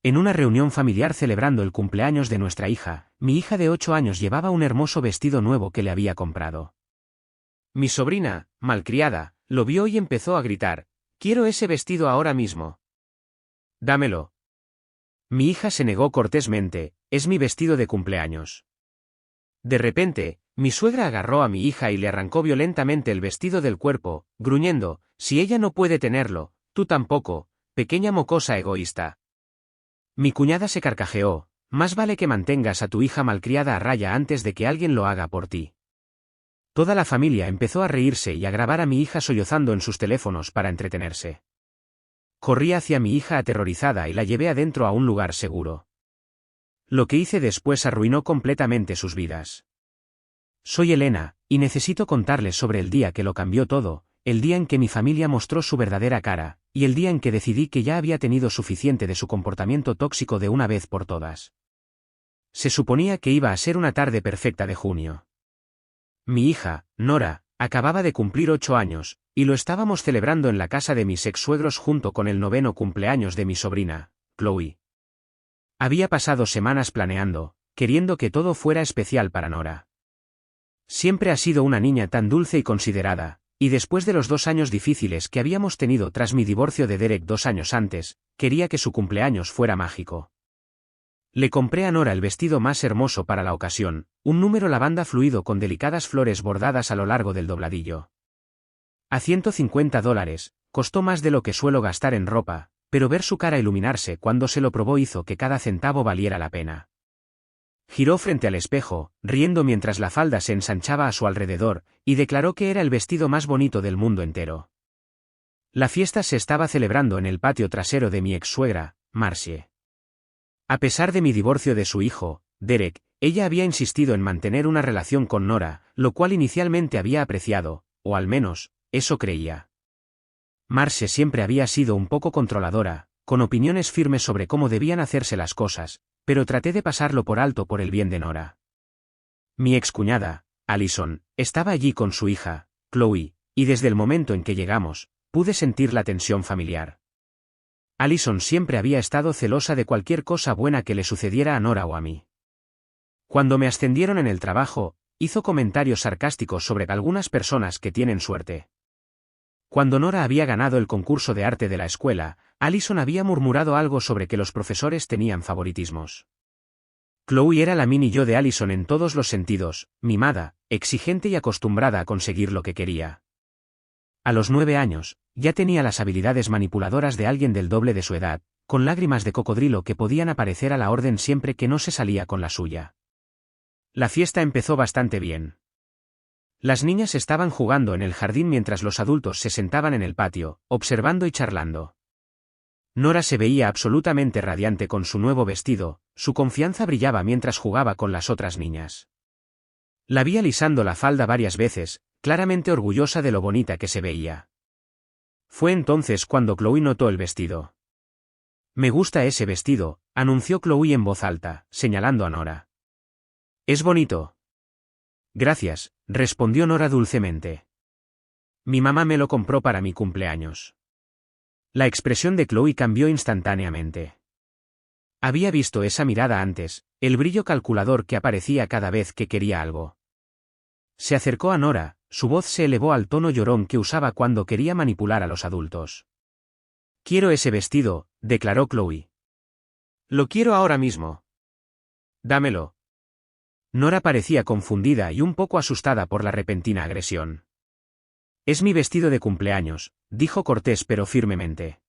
En una reunión familiar celebrando el cumpleaños de nuestra hija, mi hija de 8 años llevaba un hermoso vestido nuevo que le había comprado. Mi sobrina, malcriada, lo vio y empezó a gritar: «¡Quiero ese vestido ahora mismo! ¡Dámelo!». Mi hija se negó cortésmente: «Es mi vestido de cumpleaños». De repente, mi suegra agarró a mi hija y le arrancó violentamente el vestido del cuerpo, gruñendo: «Si ella no puede tenerlo, tú tampoco, pequeña mocosa egoísta». Mi cuñada se carcajeó: «Más vale que mantengas a tu hija malcriada a raya antes de que alguien lo haga por ti». Toda la familia empezó a reírse y a grabar a mi hija sollozando en sus teléfonos para entretenerse. Corrí hacia mi hija aterrorizada y la llevé adentro a un lugar seguro. Lo que hice después arruinó completamente sus vidas. Soy Elena, y necesito contarles sobre el día que lo cambió todo, el día en que mi familia mostró su verdadera cara, y el día en que decidí que ya había tenido suficiente de su comportamiento tóxico de una vez por todas. Se suponía que iba a ser una tarde perfecta de junio. Mi hija, Nora, acababa de cumplir 8 años, y lo estábamos celebrando en la casa de mis ex-suegros junto con el 9º cumpleaños de mi sobrina, Chloe. Había pasado semanas planeando, queriendo que todo fuera especial para Nora. Siempre ha sido una niña tan dulce y considerada, y después de los 2 años difíciles que habíamos tenido tras mi divorcio de Derek 2 años antes, quería que su cumpleaños fuera mágico. Le compré a Nora el vestido más hermoso para la ocasión, un número lavanda fluido con delicadas flores bordadas a lo largo del dobladillo. A $150, costó más de lo que suelo gastar en ropa, pero ver su cara iluminarse cuando se lo probó hizo que cada centavo valiera la pena. Giró frente al espejo, riendo mientras la falda se ensanchaba a su alrededor, y declaró que era el vestido más bonito del mundo entero. La fiesta se estaba celebrando en el patio trasero de mi ex-suegra, Marcie. A pesar de mi divorcio de su hijo, Derek, ella había insistido en mantener una relación con Nora, lo cual inicialmente había apreciado, o al menos, eso creía. Marcie siempre había sido un poco controladora, con opiniones firmes sobre cómo debían hacerse las cosas, pero traté de pasarlo por alto por el bien de Nora. Mi excuñada, Allison, estaba allí con su hija, Chloe, y desde el momento en que llegamos, pude sentir la tensión familiar. Allison siempre había estado celosa de cualquier cosa buena que le sucediera a Nora o a mí. Cuando me ascendieron en el trabajo, hizo comentarios sarcásticos sobre algunas personas que tienen suerte. Cuando Nora había ganado el concurso de arte de la escuela, Allison había murmurado algo sobre que los profesores tenían favoritismos. Chloe era la mini yo de Allison en todos los sentidos, mimada, exigente y acostumbrada a conseguir lo que quería. A los 9 años, ya tenía las habilidades manipuladoras de alguien del doble de su edad, con lágrimas de cocodrilo que podían aparecer a la orden siempre que no se salía con la suya. La fiesta empezó bastante bien. Las niñas estaban jugando en el jardín mientras los adultos se sentaban en el patio, observando y charlando. Nora se veía absolutamente radiante con su nuevo vestido, su confianza brillaba mientras jugaba con las otras niñas. La vi alisando la falda varias veces, claramente orgullosa de lo bonita que se veía. Fue entonces cuando Chloe notó el vestido. «Me gusta ese vestido», anunció Chloe en voz alta, señalando a Nora. «Es bonito». «Gracias», respondió Nora dulcemente. «Mi mamá me lo compró para mi cumpleaños». La expresión de Chloe cambió instantáneamente. Había visto esa mirada antes, el brillo calculador que aparecía cada vez que quería algo. Se acercó a Nora, su voz se elevó al tono llorón que usaba cuando quería manipular a los adultos. «Quiero ese vestido», declaró Chloe. «Lo quiero ahora mismo». «Dámelo». Nora parecía confundida y un poco asustada por la repentina agresión. «Es mi vestido de cumpleaños», dijo cortés pero firmemente.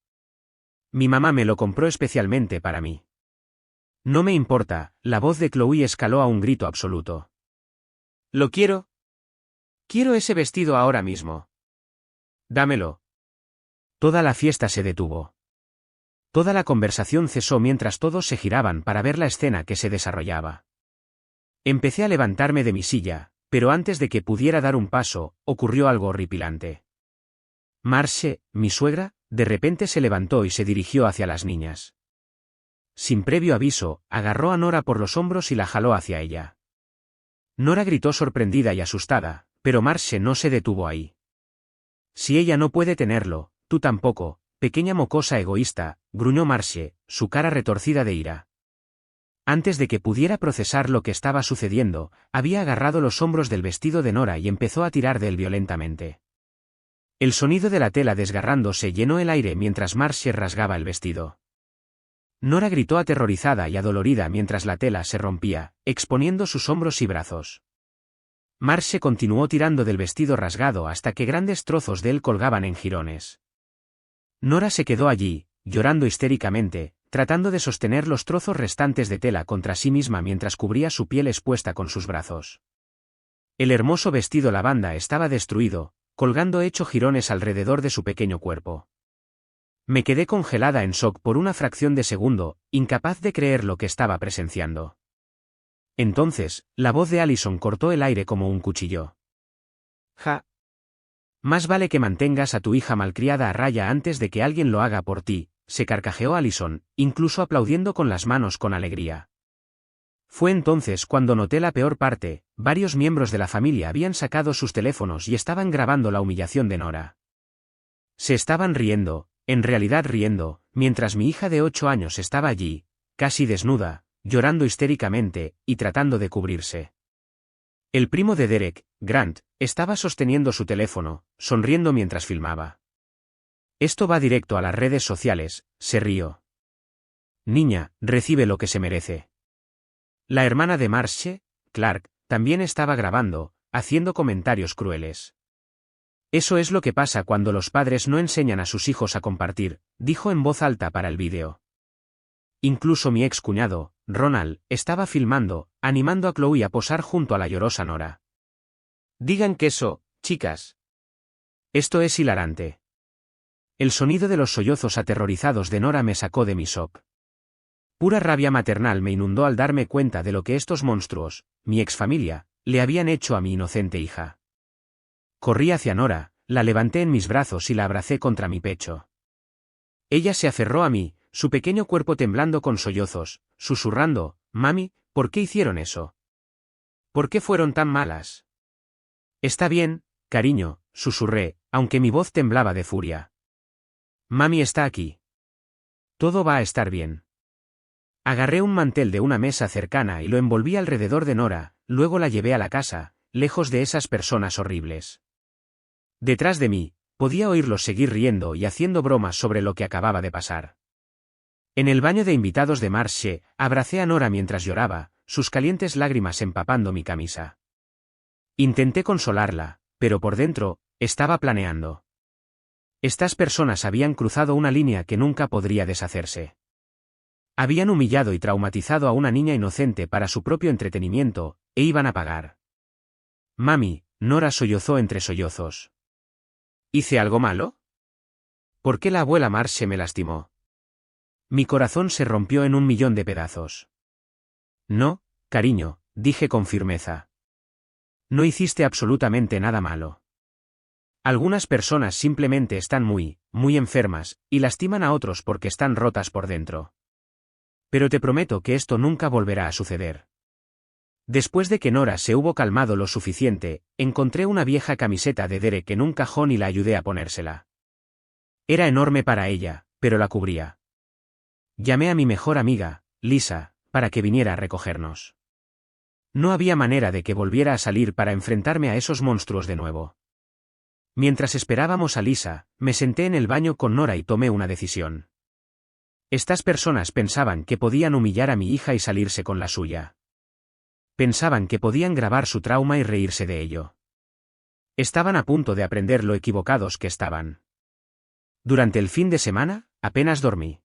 «Mi mamá me lo compró especialmente para mí». «No me importa», la voz de Chloe escaló a un grito absoluto. «Lo quiero. Quiero ese vestido ahora mismo. Dámelo». Toda la fiesta se detuvo. Toda la conversación cesó mientras todos se giraban para ver la escena que se desarrollaba. Empecé a levantarme de mi silla, pero antes de que pudiera dar un paso, ocurrió algo horripilante. Marcie, mi suegra, de repente se levantó y se dirigió hacia las niñas. Sin previo aviso, agarró a Nora por los hombros y la jaló hacia ella. Nora gritó sorprendida y asustada, pero Marcie no se detuvo ahí. «Si ella no puede tenerlo, tú tampoco», pequeña mocosa egoísta, gruñó Marcie, su cara retorcida de ira. Antes de que pudiera procesar lo que estaba sucediendo, había agarrado los hombros del vestido de Nora y empezó a tirar de él violentamente. El sonido de la tela desgarrándose llenó el aire mientras Marcie rasgaba el vestido. Nora gritó aterrorizada y adolorida mientras la tela se rompía, exponiendo sus hombros y brazos. Marcie continuó tirando del vestido rasgado hasta que grandes trozos de él colgaban en jirones. Nora se quedó allí, llorando histéricamente, tratando de sostener los trozos restantes de tela contra sí misma mientras cubría su piel expuesta con sus brazos. El hermoso vestido lavanda estaba destruido, colgando hecho jirones alrededor de su pequeño cuerpo. Me quedé congelada en shock por una fracción de segundo, incapaz de creer lo que estaba presenciando. Entonces, la voz de Allison cortó el aire como un cuchillo. Ja. Más vale que mantengas a tu hija malcriada a raya antes de que alguien lo haga por ti, se carcajeó Allison, incluso aplaudiendo con las manos con alegría. Fue entonces cuando noté la peor parte: varios miembros de la familia habían sacado sus teléfonos y estaban grabando la humillación de Nora. Se estaban riendo, en realidad riendo, mientras mi hija de 8 años estaba allí, casi desnuda, llorando histéricamente, y tratando de cubrirse. El primo de Derek, Grant, estaba sosteniendo su teléfono, sonriendo mientras filmaba. Esto va directo a las redes sociales, se rió. Niña, recibe lo que se merece. La hermana de Marcie, Clark, también estaba grabando, haciendo comentarios crueles. Eso es lo que pasa cuando los padres no enseñan a sus hijos a compartir, dijo en voz alta para el vídeo. Incluso mi ex cuñado, Ronald, estaba filmando, animando a Chloe a posar junto a la llorosa Nora. Digan queso, chicas. Esto es hilarante. El sonido de los sollozos aterrorizados de Nora me sacó de mi shock. Pura rabia maternal me inundó al darme cuenta de lo que estos monstruos, mi exfamilia, le habían hecho a mi inocente hija. Corrí hacia Nora, la levanté en mis brazos y la abracé contra mi pecho. Ella se aferró a mí, su pequeño cuerpo temblando con sollozos, susurrando: «Mami, ¿por qué hicieron eso? ¿Por qué fueron tan malas?» «Está bien, cariño», susurré, aunque mi voz temblaba de furia. «Mami está aquí. Todo va a estar bien». Agarré un mantel de una mesa cercana y lo envolví alrededor de Nora, luego la llevé a la casa, lejos de esas personas horribles. Detrás de mí, podía oírlos seguir riendo y haciendo bromas sobre lo que acababa de pasar. En el baño de invitados de Marcie, abracé a Nora mientras lloraba, sus calientes lágrimas empapando mi camisa. Intenté consolarla, pero por dentro, estaba planeando. Estas personas habían cruzado una línea que nunca podría deshacerse. Habían humillado y traumatizado a una niña inocente para su propio entretenimiento, e iban a pagar. «Mami», Nora sollozó entre sollozos. ¿Hice algo malo? ¿Por qué la abuela Marcie me lastimó? Mi corazón se rompió en 1.000.000 de pedazos. No, cariño, dije con firmeza. No hiciste absolutamente nada malo. Algunas personas simplemente están muy enfermas, y lastiman a otros porque están rotas por dentro. Pero te prometo que esto nunca volverá a suceder. Después de que Nora se hubo calmado lo suficiente, encontré una vieja camiseta de Derek en un cajón y la ayudé a ponérsela. Era enorme para ella, pero la cubría. Llamé a mi mejor amiga, Lisa, para que viniera a recogernos. No había manera de que volviera a salir para enfrentarme a esos monstruos de nuevo. Mientras esperábamos a Lisa, me senté en el baño con Nora y tomé una decisión. Estas personas pensaban que podían humillar a mi hija y salirse con la suya. Pensaban que podían grabar su trauma y reírse de ello. Estaban a punto de aprender lo equivocados que estaban. Durante el fin de semana, apenas dormí.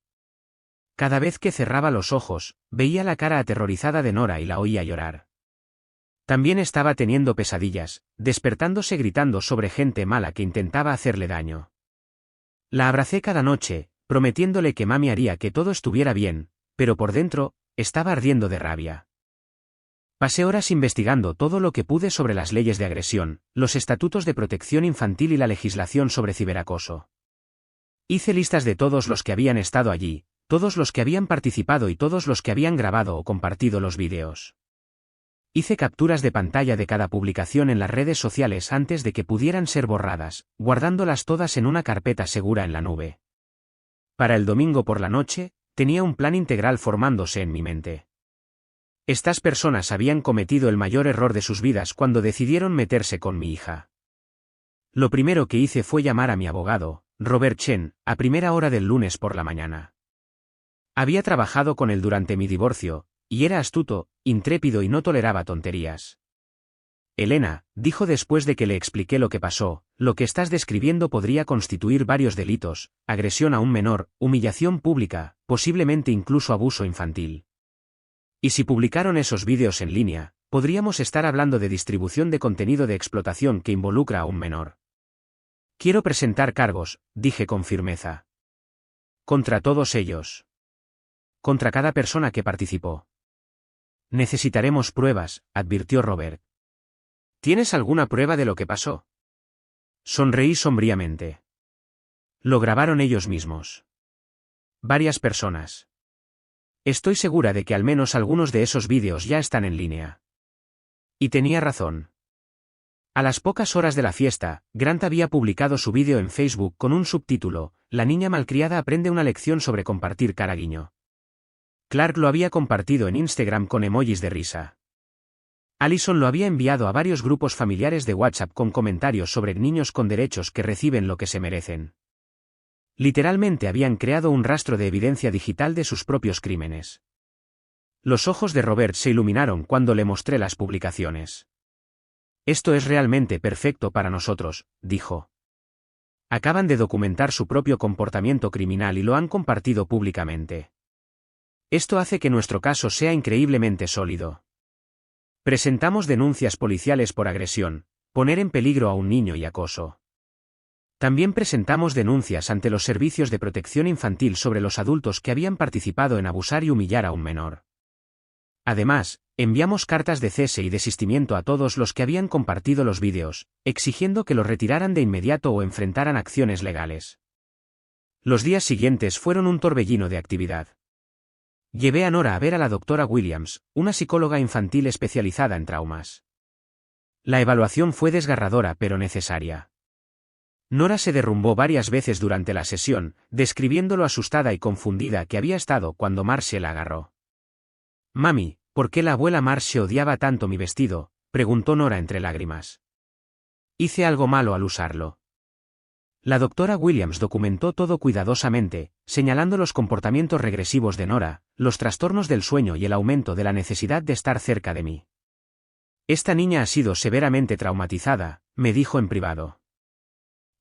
Cada vez que cerraba los ojos, veía la cara aterrorizada de Nora y la oía llorar. También estaba teniendo pesadillas, despertándose gritando sobre gente mala que intentaba hacerle daño. La abracé cada noche, prometiéndole que mami haría que todo estuviera bien, pero por dentro, estaba ardiendo de rabia. Pasé horas investigando todo lo que pude sobre las leyes de agresión, los estatutos de protección infantil y la legislación sobre ciberacoso. Hice listas de todos los que habían estado allí, todos los que habían participado y todos los que habían grabado o compartido los vídeos. Hice capturas de pantalla de cada publicación en las redes sociales antes de que pudieran ser borradas, guardándolas todas en una carpeta segura en la nube. Para el domingo por la noche, tenía un plan integral formándose en mi mente. Estas personas habían cometido el mayor error de sus vidas cuando decidieron meterse con mi hija. Lo primero que hice fue llamar a mi abogado, Robert Chen, a primera hora del lunes por la mañana. Había trabajado con él durante mi divorcio, y era astuto, intrépido y no toleraba tonterías. Elena, dijo después de que le expliqué lo que pasó, lo que estás describiendo podría constituir varios delitos: agresión a un menor, humillación pública, posiblemente incluso abuso infantil. Y si publicaron esos vídeos en línea, podríamos estar hablando de distribución de contenido de explotación que involucra a un menor. Quiero presentar cargos, dije con firmeza. Contra todos ellos. Contra cada persona que participó. Necesitaremos pruebas, advirtió Robert. ¿Tienes alguna prueba de lo que pasó? Sonreí sombríamente. Lo grabaron ellos mismos. Varias personas. Estoy segura de que al menos algunos de esos vídeos ya están en línea. Y tenía razón. A las pocas horas de la fiesta, Grant había publicado su vídeo en Facebook con un subtítulo: La niña malcriada aprende una lección sobre compartir caraguiño. Clark lo había compartido en Instagram con emojis de risa. Allison lo había enviado a varios grupos familiares de WhatsApp con comentarios sobre niños con derechos que reciben lo que se merecen. Literalmente habían creado un rastro de evidencia digital de sus propios crímenes. Los ojos de Robert se iluminaron cuando le mostré las publicaciones. Esto es realmente perfecto para nosotros, dijo. Acaban de documentar su propio comportamiento criminal y lo han compartido públicamente. Esto hace que nuestro caso sea increíblemente sólido. Presentamos denuncias policiales por agresión, poner en peligro a un niño y acoso. También presentamos denuncias ante los servicios de protección infantil sobre los adultos que habían participado en abusar y humillar a un menor. Además, enviamos cartas de cese y desistimiento a todos los que habían compartido los vídeos, exigiendo que los retiraran de inmediato o enfrentaran acciones legales. Los días siguientes fueron un torbellino de actividad. Llevé a Nora a ver a la doctora Williams, una psicóloga infantil especializada en traumas. La evaluación fue desgarradora pero necesaria. Nora se derrumbó varias veces durante la sesión, describiendo lo asustada y confundida que había estado cuando Marcie la agarró. «Mami, ¿por qué la abuela Marcie odiaba tanto mi vestido?», preguntó Nora entre lágrimas. «Hice algo malo al usarlo». La doctora Williams documentó todo cuidadosamente, señalando los comportamientos regresivos de Nora, los trastornos del sueño y el aumento de la necesidad de estar cerca de mí. «Esta niña ha sido severamente traumatizada», me dijo en privado.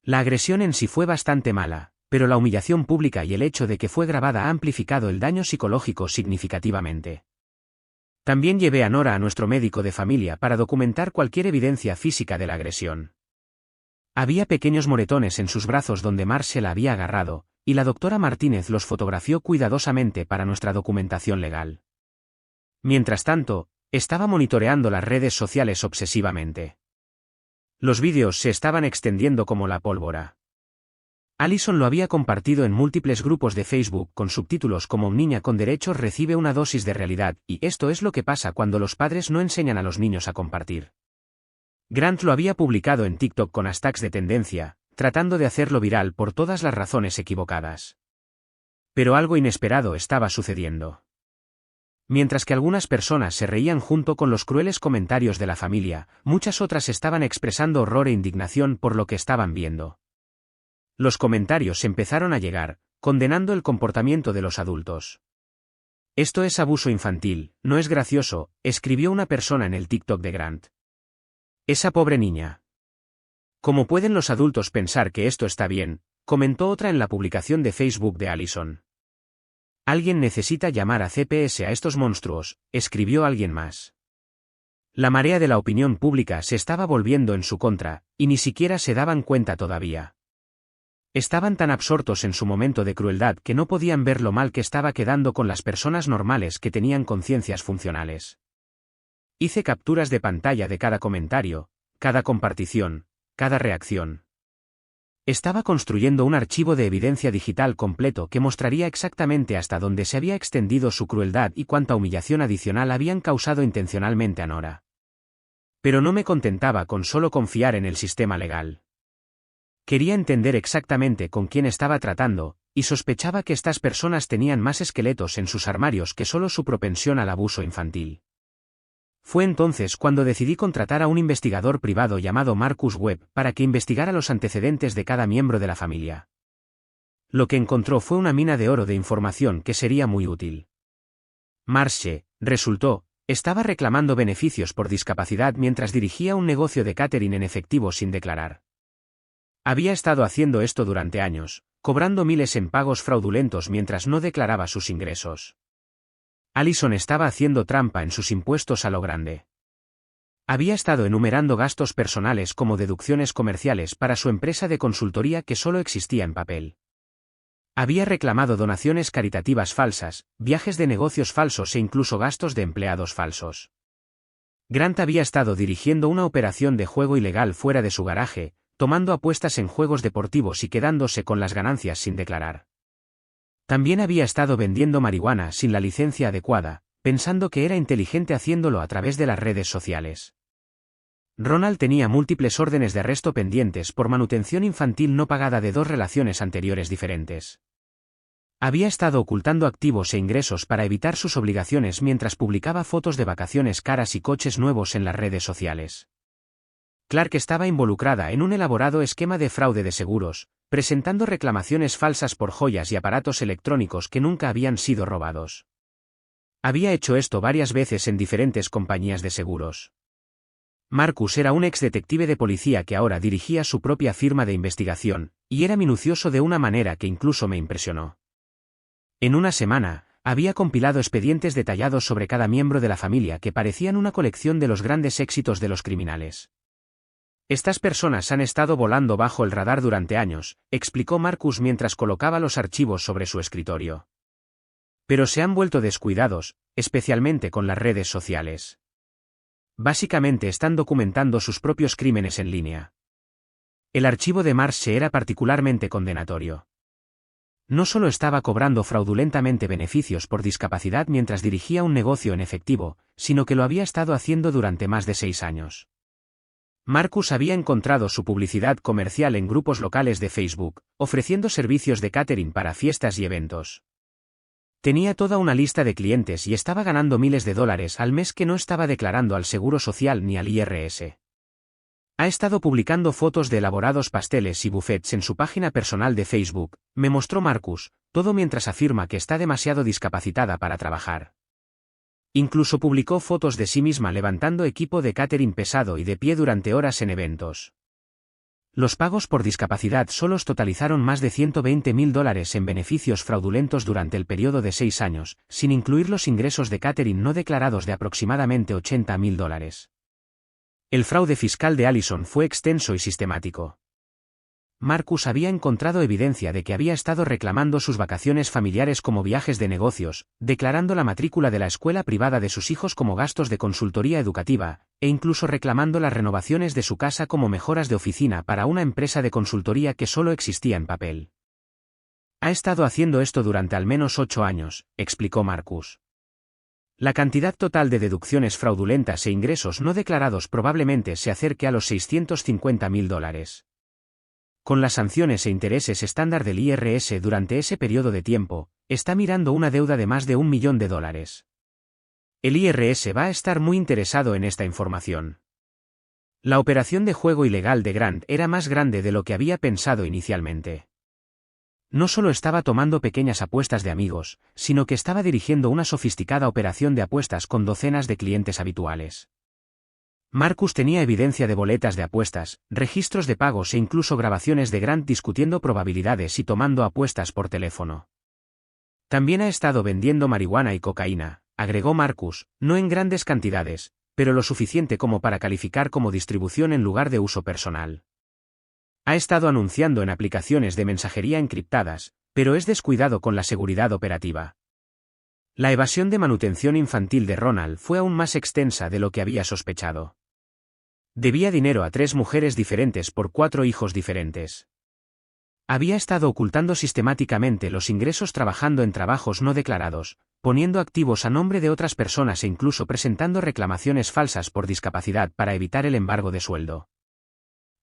La agresión en sí fue bastante mala, pero la humillación pública y el hecho de que fue grabada ha amplificado el daño psicológico significativamente. También llevé a Nora a nuestro médico de familia para documentar cualquier evidencia física de la agresión. Había pequeños moretones en sus brazos donde Marcie la había agarrado, y la doctora Martínez los fotografió cuidadosamente para nuestra documentación legal. Mientras tanto, estaba monitoreando las redes sociales obsesivamente. Los vídeos se estaban extendiendo como la pólvora. Allison lo había compartido en múltiples grupos de Facebook con subtítulos como «Niña con derechos recibe una dosis de realidad» y «Esto es lo que pasa cuando los padres no enseñan a los niños a compartir». Grant lo había publicado en TikTok con hashtags de tendencia, tratando de hacerlo viral por todas las razones equivocadas. Pero algo inesperado estaba sucediendo. Mientras que algunas personas se reían junto con los crueles comentarios de la familia, muchas otras estaban expresando horror e indignación por lo que estaban viendo. Los comentarios empezaron a llegar, condenando el comportamiento de los adultos. «Esto es abuso infantil, no es gracioso», escribió una persona en el TikTok de Grant. «Esa pobre niña. ¿Cómo pueden los adultos pensar que esto está bien?», comentó otra en la publicación de Facebook de Allison. «Alguien necesita llamar a CPS a estos monstruos», escribió alguien más. La marea de la opinión pública se estaba volviendo en su contra, y ni siquiera se daban cuenta todavía. Estaban tan absortos en su momento de crueldad que no podían ver lo mal que estaba quedando con las personas normales que tenían conciencias funcionales. Hice capturas de pantalla de cada comentario, cada compartición, cada reacción. Estaba construyendo un archivo de evidencia digital completo que mostraría exactamente hasta dónde se había extendido su crueldad y cuánta humillación adicional habían causado intencionalmente a Nora. Pero no me contentaba con solo confiar en el sistema legal. Quería entender exactamente con quién estaba tratando, y sospechaba que estas personas tenían más esqueletos en sus armarios que solo su propensión al abuso infantil. Fue entonces cuando decidí contratar a un investigador privado llamado Marcus Webb para que investigara los antecedentes de cada miembro de la familia. Lo que encontró fue una mina de oro de información que sería muy útil. Marsh, resultó, estaba reclamando beneficios por discapacidad mientras dirigía un negocio de catering en efectivo sin declarar. Había estado haciendo esto durante años, cobrando miles en pagos fraudulentos mientras no declaraba sus ingresos. Allison estaba haciendo trampa en sus impuestos a lo grande. Había estado enumerando gastos personales como deducciones comerciales para su empresa de consultoría que solo existía en papel. Había reclamado donaciones caritativas falsas, viajes de negocios falsos e incluso gastos de empleados falsos. Grant había estado dirigiendo una operación de juego ilegal fuera de su garaje, tomando apuestas en juegos deportivos y quedándose con las ganancias sin declarar. También había estado vendiendo marihuana sin la licencia adecuada, pensando que era inteligente haciéndolo a través de las redes sociales. Ronald tenía múltiples órdenes de arresto pendientes por manutención infantil no pagada de 2 relaciones anteriores diferentes. Había estado ocultando activos e ingresos para evitar sus obligaciones mientras publicaba fotos de vacaciones caras y coches nuevos en las redes sociales. Clark estaba involucrada en un elaborado esquema de fraude de seguros, presentando reclamaciones falsas por joyas y aparatos electrónicos que nunca habían sido robados. Había hecho esto varias veces en diferentes compañías de seguros. Marcus era un ex detective de policía que ahora dirigía su propia firma de investigación, y era minucioso de una manera que incluso me impresionó. En una semana, había compilado expedientes detallados sobre cada miembro de la familia que parecían una colección de los grandes éxitos de los criminales. Estas personas han estado volando bajo el radar durante años, explicó Marcus mientras colocaba los archivos sobre su escritorio. Pero se han vuelto descuidados, especialmente con las redes sociales. Básicamente están documentando sus propios crímenes en línea. El archivo de Marsh era particularmente condenatorio. No solo estaba cobrando fraudulentamente beneficios por discapacidad mientras dirigía un negocio en efectivo, sino que lo había estado haciendo durante más de 6 años. Marcus había encontrado su publicidad comercial en grupos locales de Facebook, ofreciendo servicios de catering para fiestas y eventos. Tenía toda una lista de clientes y estaba ganando miles de dólares al mes que no estaba declarando al Seguro Social ni al IRS. Ha estado publicando fotos de elaborados pasteles y buffets en su página personal de Facebook, me mostró Marcus, todo mientras afirma que está demasiado discapacitada para trabajar. Incluso publicó fotos de sí misma levantando equipo de catering pesado y de pie durante horas en eventos. Los pagos por discapacidad solos totalizaron más de $120,000 en beneficios fraudulentos durante el periodo de 6 años, sin incluir los ingresos de catering no declarados de aproximadamente $80,000. El fraude fiscal de Allison fue extenso y sistemático. Marcus había encontrado evidencia de que había estado reclamando sus vacaciones familiares como viajes de negocios, declarando la matrícula de la escuela privada de sus hijos como gastos de consultoría educativa, e incluso reclamando las renovaciones de su casa como mejoras de oficina para una empresa de consultoría que solo existía en papel. Ha estado haciendo esto durante al menos 8 años, explicó Marcus. La cantidad total de deducciones fraudulentas e ingresos no declarados probablemente se acerque a los $650,000. Con las sanciones e intereses estándar del IRS durante ese periodo de tiempo, está mirando una deuda de más de $1 millón. El IRS va a estar muy interesado en esta información. La operación de juego ilegal de Grant era más grande de lo que había pensado inicialmente. No solo estaba tomando pequeñas apuestas de amigos, sino que estaba dirigiendo una sofisticada operación de apuestas con docenas de clientes habituales. Marcus tenía evidencia de boletas de apuestas, registros de pagos e incluso grabaciones de Grant discutiendo probabilidades y tomando apuestas por teléfono. También ha estado vendiendo marihuana y cocaína, agregó Marcus, no en grandes cantidades, pero lo suficiente como para calificar como distribución en lugar de uso personal. Ha estado anunciando en aplicaciones de mensajería encriptadas, pero es descuidado con la seguridad operativa. La evasión de manutención infantil de Ronald fue aún más extensa de lo que había sospechado. Debía dinero a 3 mujeres diferentes por 4 hijos diferentes. Había estado ocultando sistemáticamente los ingresos trabajando en trabajos no declarados, poniendo activos a nombre de otras personas e incluso presentando reclamaciones falsas por discapacidad para evitar el embargo de sueldo.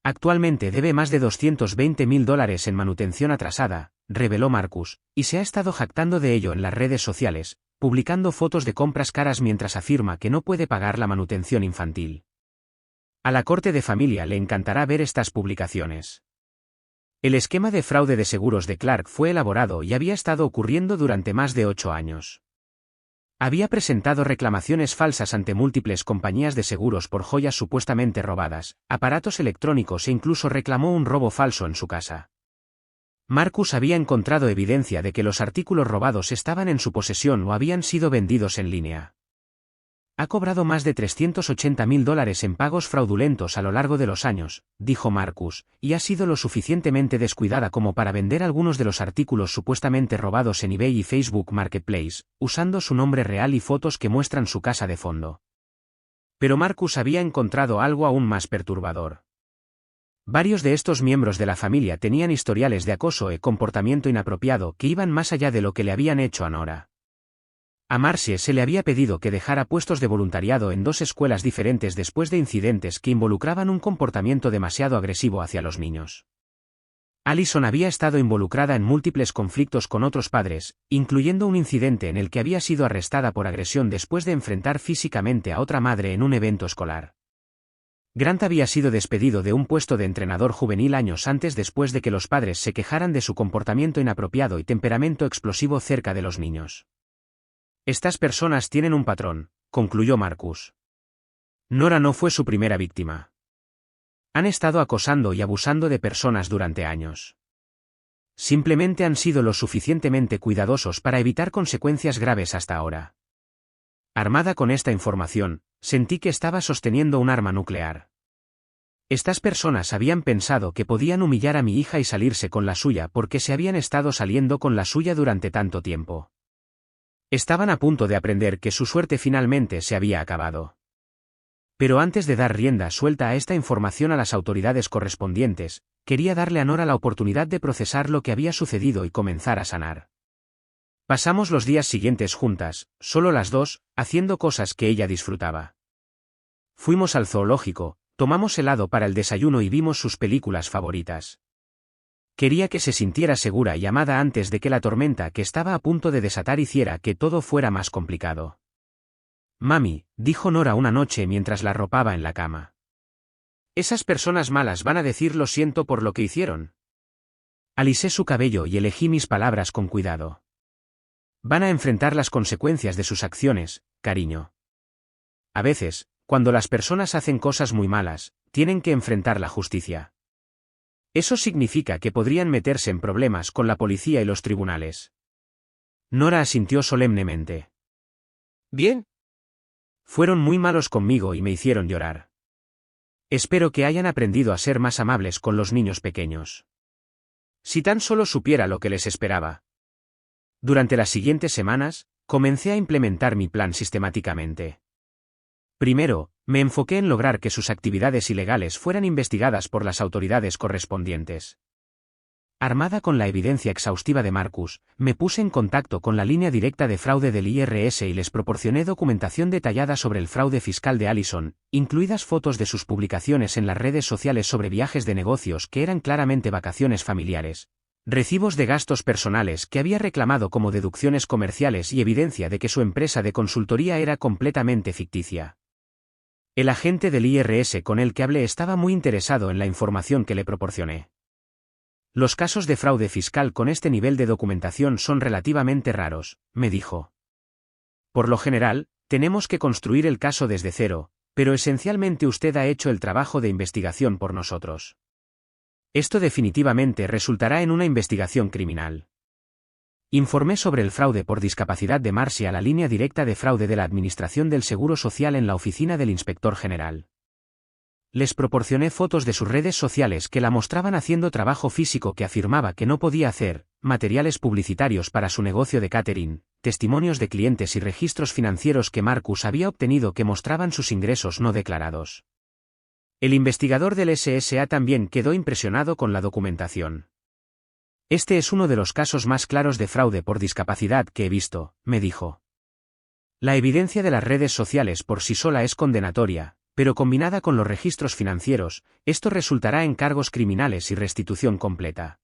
Actualmente debe más de $220,000 en manutención atrasada, reveló Marcus, y se ha estado jactando de ello en las redes sociales, publicando fotos de compras caras mientras afirma que no puede pagar la manutención infantil. A la corte de familia le encantará ver estas publicaciones. El esquema de fraude de seguros de Clark fue elaborado y había estado ocurriendo durante más de 8 años. Había presentado reclamaciones falsas ante múltiples compañías de seguros por joyas supuestamente robadas, aparatos electrónicos e incluso reclamó un robo falso en su casa. Marcus había encontrado evidencia de que los artículos robados estaban en su posesión o habían sido vendidos en línea. Ha cobrado más de $380.000 en pagos fraudulentos a lo largo de los años, dijo Marcus, y ha sido lo suficientemente descuidada como para vender algunos de los artículos supuestamente robados en eBay y Facebook Marketplace, usando su nombre real y fotos que muestran su casa de fondo. Pero Marcus había encontrado algo aún más perturbador. Varios de estos miembros de la familia tenían historiales de acoso y comportamiento inapropiado que iban más allá de lo que le habían hecho a Nora. A Marcie se le había pedido que dejara puestos de voluntariado en 2 escuelas diferentes después de incidentes que involucraban un comportamiento demasiado agresivo hacia los niños. Allison había estado involucrada en múltiples conflictos con otros padres, incluyendo un incidente en el que había sido arrestada por agresión después de enfrentar físicamente a otra madre en un evento escolar. Grant había sido despedido de un puesto de entrenador juvenil años antes después de que los padres se quejaran de su comportamiento inapropiado y temperamento explosivo cerca de los niños. Estas personas tienen un patrón, concluyó Marcus. Nora no fue su primera víctima. Han estado acosando y abusando de personas durante años. Simplemente han sido lo suficientemente cuidadosos para evitar consecuencias graves hasta ahora. Armada con esta información, sentí que estaba sosteniendo un arma nuclear. Estas personas habían pensado que podían humillar a mi hija y salirse con la suya porque se habían estado saliendo con la suya durante tanto tiempo. Estaban a punto de aprender que su suerte finalmente se había acabado. Pero antes de dar rienda suelta a esta información a las autoridades correspondientes, quería darle a Nora la oportunidad de procesar lo que había sucedido y comenzar a sanar. Pasamos los días siguientes juntas, solo las dos, haciendo cosas que ella disfrutaba. Fuimos al zoológico, tomamos helado para el desayuno y vimos sus películas favoritas. Quería que se sintiera segura y amada antes de que la tormenta que estaba a punto de desatar hiciera que todo fuera más complicado. Mami, dijo Nora una noche mientras la arropaba en la cama. Esas personas malas van a decir lo siento por lo que hicieron. Alisé su cabello y elegí mis palabras con cuidado. Van a enfrentar las consecuencias de sus acciones, cariño. A veces, cuando las personas hacen cosas muy malas, tienen que enfrentar la justicia. Eso significa que podrían meterse en problemas con la policía y los tribunales. Nora asintió solemnemente. Bien. Fueron muy malos conmigo y me hicieron llorar. Espero que hayan aprendido a ser más amables con los niños pequeños. Si tan solo supiera lo que les esperaba. Durante las siguientes semanas, comencé a implementar mi plan sistemáticamente. Primero, me enfoqué en lograr que sus actividades ilegales fueran investigadas por las autoridades correspondientes. Armada con la evidencia exhaustiva de Marcus, me puse en contacto con la línea directa de fraude del IRS y les proporcioné documentación detallada sobre el fraude fiscal de Allison, incluidas fotos de sus publicaciones en las redes sociales sobre viajes de negocios que eran claramente vacaciones familiares, recibos de gastos personales que había reclamado como deducciones comerciales y evidencia de que su empresa de consultoría era completamente ficticia. El agente del IRS con el que hablé estaba muy interesado en la información que le proporcioné. Los casos de fraude fiscal con este nivel de documentación son relativamente raros, me dijo. Por lo general, tenemos que construir el caso desde cero, pero esencialmente usted ha hecho el trabajo de investigación por nosotros. Esto definitivamente resultará en una investigación criminal. Informé sobre el fraude por discapacidad de Marcie a la línea directa de fraude de la Administración del Seguro Social en la oficina del Inspector General. Les proporcioné fotos de sus redes sociales que la mostraban haciendo trabajo físico que afirmaba que no podía hacer, materiales publicitarios para su negocio de catering, testimonios de clientes y registros financieros que Marcus había obtenido que mostraban sus ingresos no declarados. El investigador del SSA también quedó impresionado con la documentación. Este es uno de los casos más claros de fraude por discapacidad que he visto, me dijo. La evidencia de las redes sociales por sí sola es condenatoria, pero combinada con los registros financieros, esto resultará en cargos criminales y restitución completa.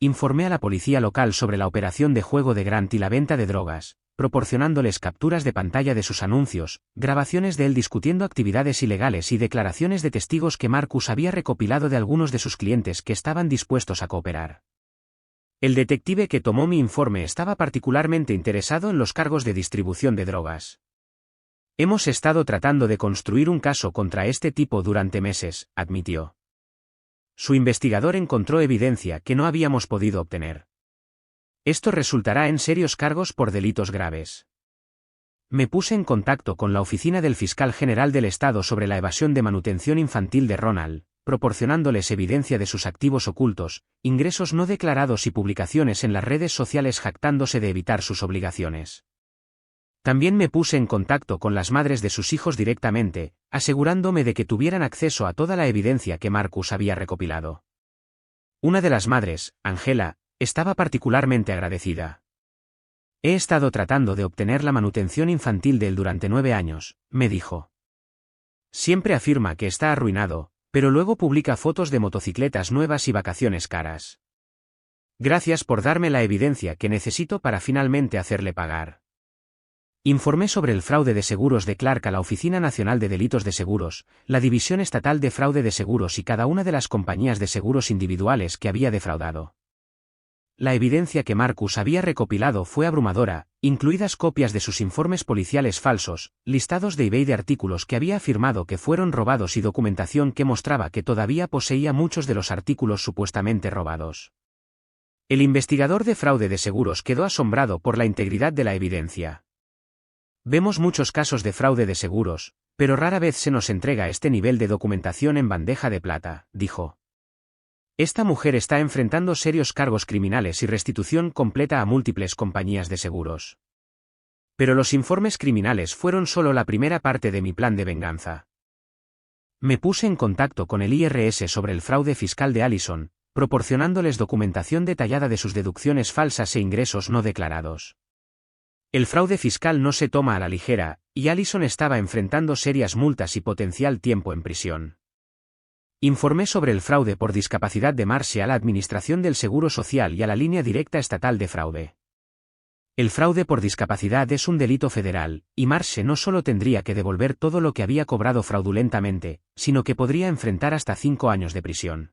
informé a la policía local sobre la operación de juego de Grant y la venta de drogas, proporcionándoles capturas de pantalla de sus anuncios, grabaciones de él discutiendo actividades ilegales y declaraciones de testigos que Marcus había recopilado de algunos de sus clientes que estaban dispuestos a cooperar. El detective que tomó mi informe estaba particularmente interesado en los cargos de distribución de drogas. Hemos estado tratando de construir un caso contra este tipo durante meses, admitió. Su investigador encontró evidencia que no habíamos podido obtener. Esto resultará en serios cargos por delitos graves. Me puse en contacto con la oficina del fiscal general del estado sobre la evasión de manutención infantil de Ronald, proporcionándoles evidencia de sus activos ocultos, ingresos no declarados y publicaciones en las redes sociales jactándose de evitar sus obligaciones. También me puse en contacto con las madres de sus hijos directamente, asegurándome de que tuvieran acceso a toda la evidencia que Marcus había recopilado. Una de las madres, Angela, estaba particularmente agradecida. He estado tratando de obtener la manutención infantil de él durante 9 años, me dijo. Siempre afirma que está arruinado, pero luego publica fotos de motocicletas nuevas y vacaciones caras. Gracias por darme la evidencia que necesito para finalmente hacerle pagar. Informé sobre el fraude de seguros de Clark a la Oficina Nacional de Delitos de Seguros, la División Estatal de Fraude de Seguros y cada una de las compañías de seguros individuales que había defraudado. La evidencia que Marcus había recopilado fue abrumadora, incluidas copias de sus informes policiales falsos, listados de eBay de artículos que había afirmado que fueron robados y documentación que mostraba que todavía poseía muchos de los artículos supuestamente robados. El investigador de fraude de seguros quedó asombrado por la integridad de la evidencia. Vemos muchos casos de fraude de seguros, pero rara vez se nos entrega este nivel de documentación en bandeja de plata, dijo. Esta mujer está enfrentando serios cargos criminales y restitución completa a múltiples compañías de seguros. Pero los informes criminales fueron solo la primera parte de mi plan de venganza. Me puse en contacto con el IRS sobre el fraude fiscal de Allison, proporcionándoles documentación detallada de sus deducciones falsas e ingresos no declarados. El fraude fiscal no se toma a la ligera, y Allison estaba enfrentando serias multas y potencial tiempo en prisión. Informé sobre el fraude por discapacidad de Marcia a la Administración del Seguro Social y a la Línea Directa Estatal de Fraude. El fraude por discapacidad es un delito federal, y Marcia no solo tendría que devolver todo lo que había cobrado fraudulentamente, sino que podría enfrentar hasta 5 años de prisión.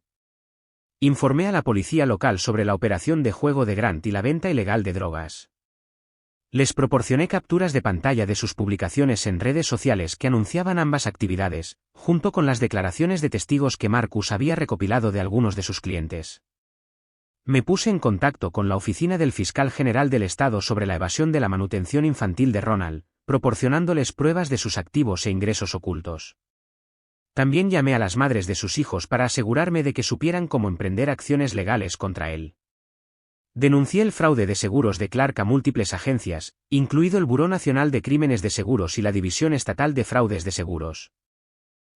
Informé a la policía local sobre la operación de juego de Grant y la venta ilegal de drogas. Les proporcioné capturas de pantalla de sus publicaciones en redes sociales que anunciaban ambas actividades, junto con las declaraciones de testigos que Marcus había recopilado de algunos de sus clientes. Me puse en contacto con la oficina del fiscal general del estado sobre la evasión de la manutención infantil de Ronald, proporcionándoles pruebas de sus activos e ingresos ocultos. También llamé a las madres de sus hijos para asegurarme de que supieran cómo emprender acciones legales contra él. Denuncié el fraude de seguros de Clark a múltiples agencias, incluido el Buró Nacional de Crímenes de Seguros y la División Estatal de Fraudes de Seguros.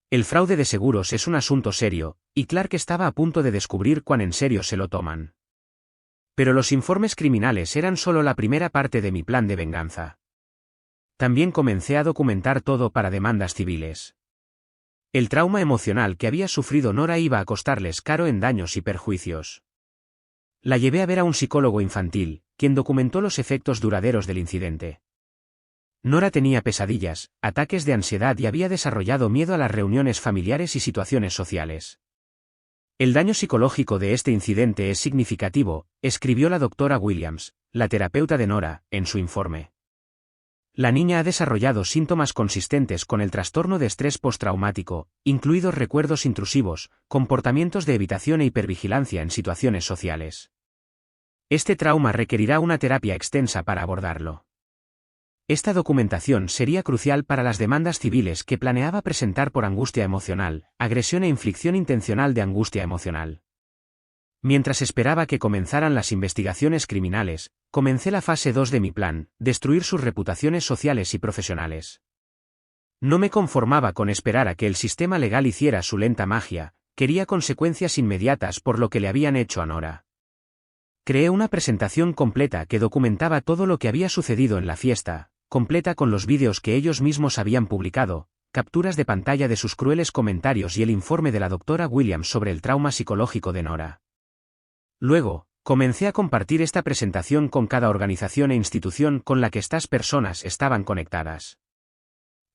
El fraude de seguros es un asunto serio, y Clark estaba a punto de descubrir cuán en serio se lo toman. Pero los informes criminales eran solo la primera parte de mi plan de venganza. También comencé a documentar todo para demandas civiles. El trauma emocional que había sufrido Nora iba a costarles caro en daños y perjuicios. La llevé a ver a un psicólogo infantil, quien documentó los efectos duraderos del incidente. Nora tenía pesadillas, ataques de ansiedad y había desarrollado miedo a las reuniones familiares y situaciones sociales. El daño psicológico de este incidente es significativo, escribió la doctora Williams, la terapeuta de Nora, en su informe. La niña ha desarrollado síntomas consistentes con el trastorno de estrés postraumático, incluidos recuerdos intrusivos, comportamientos de evitación e hipervigilancia en situaciones sociales. Este trauma requerirá una terapia extensa para abordarlo. Esta documentación sería crucial para las demandas civiles que planeaba presentar por angustia emocional, agresión e inflicción intencional de angustia emocional. Mientras esperaba que comenzaran las investigaciones criminales, comencé la fase 2 de mi plan, destruir sus reputaciones sociales y profesionales. No me conformaba con esperar a que el sistema legal hiciera su lenta magia, quería consecuencias inmediatas por lo que le habían hecho a Nora. Creé una presentación completa que documentaba todo lo que había sucedido en la fiesta, completa con los vídeos que ellos mismos habían publicado, capturas de pantalla de sus crueles comentarios y el informe de la doctora Williams sobre el trauma psicológico de Nora. Luego, Comencé a compartir esta presentación con cada organización e institución con la que estas personas estaban conectadas.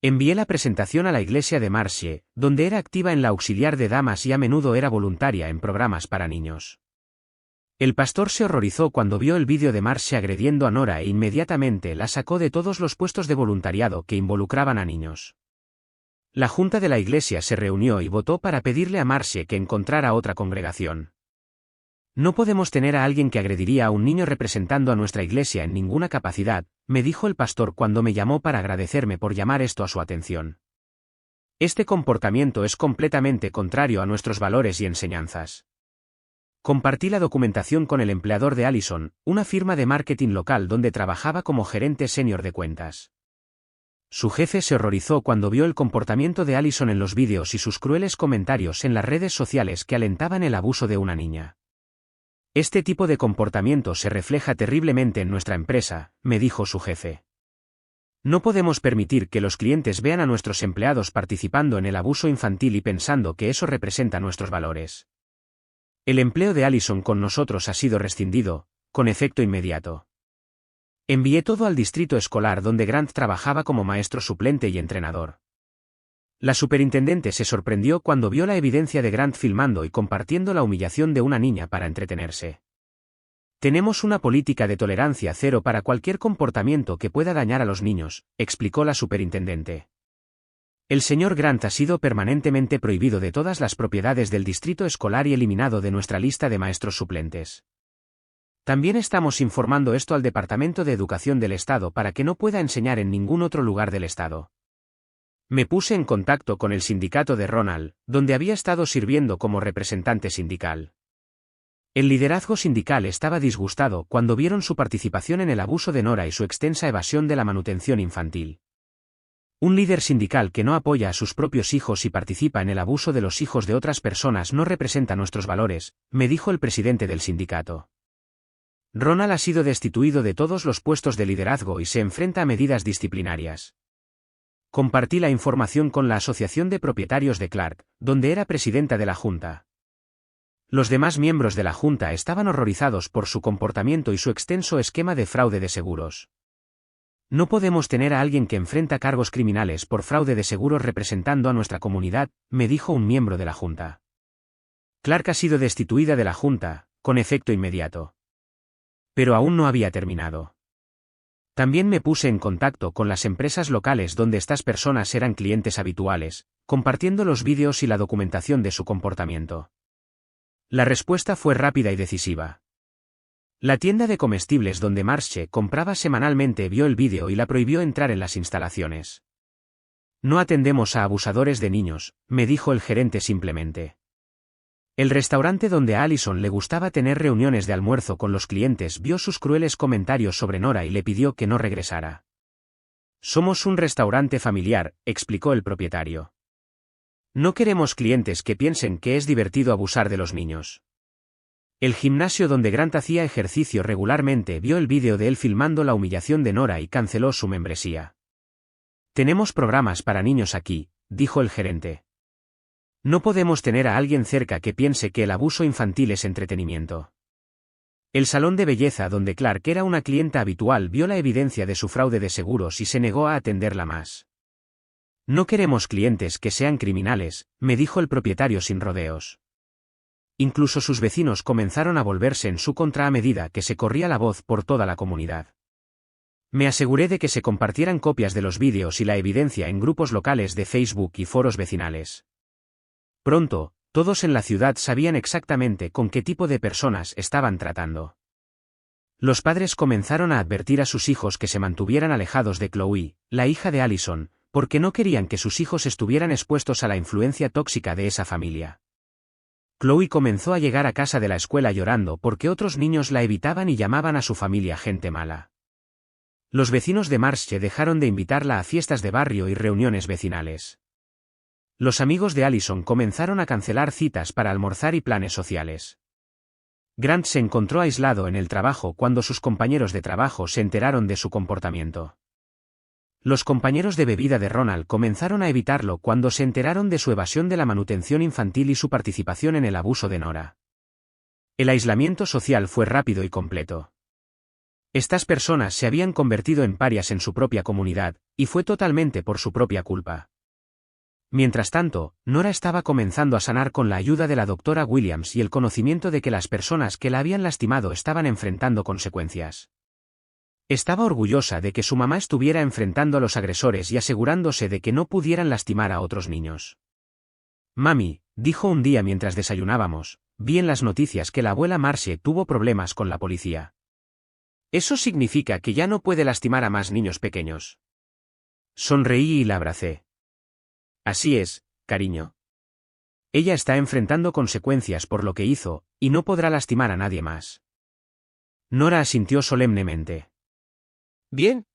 Envié la presentación a la iglesia de Marshall, donde era activa en la auxiliar de damas y a menudo era voluntaria en programas para niños. El pastor se horrorizó cuando vio el vídeo de Marshall agrediendo a Nora e inmediatamente la sacó de todos los puestos de voluntariado que involucraban a niños. La junta de la iglesia se reunió y votó para pedirle a Marshall que encontrara otra congregación. No podemos tener a alguien que agrediría a un niño representando a nuestra iglesia en ninguna capacidad, me dijo el pastor cuando me llamó para agradecerme por llamar esto a su atención. Este comportamiento es completamente contrario a nuestros valores y enseñanzas. Compartí la documentación con el empleador de Allison, una firma de marketing local donde trabajaba como gerente senior de cuentas. Su jefe se horrorizó cuando vio el comportamiento de Allison en los vídeos y sus crueles comentarios en las redes sociales que alentaban el abuso de una niña. Este tipo de comportamiento se refleja terriblemente en nuestra empresa, me dijo su jefe. No podemos permitir que los clientes vean a nuestros empleados participando en el abuso infantil y pensando que eso representa nuestros valores. El empleo de Allison con nosotros ha sido rescindido, con efecto inmediato. Envié todo al distrito escolar donde Grant trabajaba como maestro suplente y entrenador. La superintendente se sorprendió cuando vio la evidencia de Grant filmando y compartiendo la humillación de una niña para entretenerse. Tenemos una política de tolerancia cero para cualquier comportamiento que pueda dañar a los niños, explicó la superintendente. El señor Grant ha sido permanentemente prohibido de todas las propiedades del distrito escolar y eliminado de nuestra lista de maestros suplentes. También estamos informando esto al Departamento de Educación del Estado para que no pueda enseñar en ningún otro lugar del Estado. Me puse en contacto con el sindicato de Ronald, donde había estado sirviendo como representante sindical. El liderazgo sindical estaba disgustado cuando vieron su participación en el abuso de Nora y su extensa evasión de la manutención infantil. Un líder sindical que no apoya a sus propios hijos y participa en el abuso de los hijos de otras personas no representa nuestros valores, me dijo el presidente del sindicato. Ronald ha sido destituido de todos los puestos de liderazgo y se enfrenta a medidas disciplinarias. Compartí la información con la Asociación de Propietarios de Clark, donde era presidenta de la Junta. Los demás miembros de la Junta estaban horrorizados por su comportamiento y su extenso esquema de fraude de seguros. No podemos tener a alguien que enfrenta cargos criminales por fraude de seguros representando a nuestra comunidad, me dijo un miembro de la Junta. Clark ha sido destituida de la Junta, con efecto inmediato. Pero aún no había terminado. También me puse en contacto con las empresas locales donde estas personas eran clientes habituales, compartiendo los vídeos y la documentación de su comportamiento. La respuesta fue rápida y decisiva. La tienda de comestibles donde Marshall compraba semanalmente vio el vídeo y la prohibió entrar en las instalaciones. No atendemos a abusadores de niños, me dijo el gerente simplemente. El restaurante donde a Allison le gustaba tener reuniones de almuerzo con los clientes vio sus crueles comentarios sobre Nora y le pidió que no regresara. Somos un restaurante familiar, explicó el propietario. No queremos clientes que piensen que es divertido abusar de los niños. El gimnasio donde Grant hacía ejercicio regularmente vio el vídeo de él filmando la humillación de Nora y canceló su membresía. Tenemos programas para niños aquí, dijo el gerente. No podemos tener a alguien cerca que piense que el abuso infantil es entretenimiento. El salón de belleza donde Clark era una clienta habitual vio la evidencia de su fraude de seguros y se negó a atenderla más. No queremos clientes que sean criminales, me dijo el propietario sin rodeos. Incluso sus vecinos comenzaron a volverse en su contra a medida que se corría la voz por toda la comunidad. Me aseguré de que se compartieran copias de los vídeos y la evidencia en grupos locales de Facebook y foros vecinales. Pronto, todos en la ciudad sabían exactamente con qué tipo de personas estaban tratando. Los padres comenzaron a advertir a sus hijos que se mantuvieran alejados de Chloe, la hija de Allison, porque no querían que sus hijos estuvieran expuestos a la influencia tóxica de esa familia. Chloe comenzó a llegar a casa de la escuela llorando porque otros niños la evitaban y llamaban a su familia gente mala. Los vecinos de Marshall dejaron de invitarla a fiestas de barrio y reuniones vecinales. Los amigos de Allison comenzaron a cancelar citas para almorzar y planes sociales. Grant se encontró aislado en el trabajo cuando sus compañeros de trabajo se enteraron de su comportamiento. Los compañeros de bebida de Ronald comenzaron a evitarlo cuando se enteraron de su evasión de la manutención infantil y su participación en el abuso de Nora. El aislamiento social fue rápido y completo. Estas personas se habían convertido en parias en su propia comunidad, y fue totalmente por su propia culpa. Mientras tanto, Nora estaba comenzando a sanar con la ayuda de la doctora Williams y el conocimiento de que las personas que la habían lastimado estaban enfrentando consecuencias. Estaba orgullosa de que su mamá estuviera enfrentando a los agresores y asegurándose de que no pudieran lastimar a otros niños. Mami, dijo un día mientras desayunábamos, vi en las noticias que la abuela Marcie tuvo problemas con la policía. Eso significa que ya no puede lastimar a más niños pequeños. Sonreí y la abracé. Así es, cariño. Ella está enfrentando consecuencias por lo que hizo, y no podrá lastimar a nadie más. Nora asintió solemnemente. Bien.